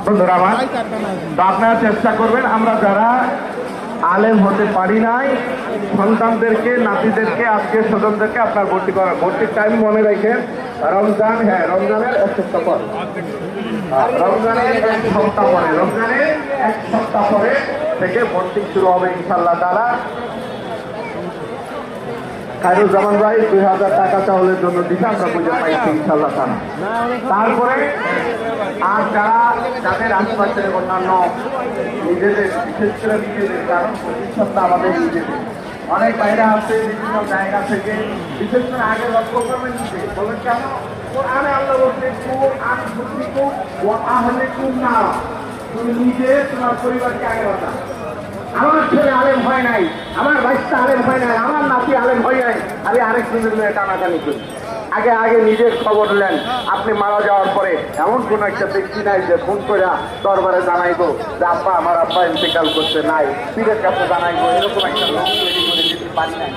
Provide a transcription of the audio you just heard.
বন্ধুরা আমার, তো আপনারা চেষ্টা করবেন, আমরা যারা আলেম হতে পারি নাই সন্তানদেরকে, নাতিদেরকে, আত্মীয় স্বজনদেরকে আপনার ভর্তি করার, ভর্তির টাইম মনে রাখেন রমজান, হ্যাঁ রমজানের এক সপ্তাহ পর, রমজানের এক সপ্তাহ পরে, রমজানের এক সপ্তাহ পরে থেকে ভর্তি শুরু হবে ইনশাআল্লাহ তাআলা। খায়রুজ্জামান ভাই 2000 টাকা চাউলের জন্য দিতে আমরা বুঝে পাইছি ইনশাআল্লাহ তাআলা। তারপরে আর যাদের আশপাশের অন্যান্য নিজেদের, বিশেষ করে নিজেদের, কারণ প্রতিষ্ঠানটা আমাদের নিজেদের, অনেক বাইরে আছে বিভিন্ন জায়গা থেকে, বিশেষ করে আগে লক্ষ্য করবেন নিজে বলেন কেন কোরআনে আল্লাহ বলছে কোরআন বুদ্ধিকুম ওয়া আহলিকুম না, তুমি নিজে তোমার পরিবারকে আগে বাঁচা। আমার ছেলে আলেম হয় নাই, আমার বাচ্চা আলেম হয় নাই, আমার নাতি আলেম হয় নাই, আমি আরেকজনের মেয়ে টানাটানি করি। আগে আগে নিজের খবর নেন। আপনি মারা যাওয়ার পরে এমন কোন একটা ব্যক্তি নাই যে ফোন করে দরবারে জানাইবো যে আব্বা আমার আব্বা ইন্তেকাল করতে, নাই পীরের কাছে জানাইবো, এরকম একটা লোক তৈরি করে দিতে পারি নাই।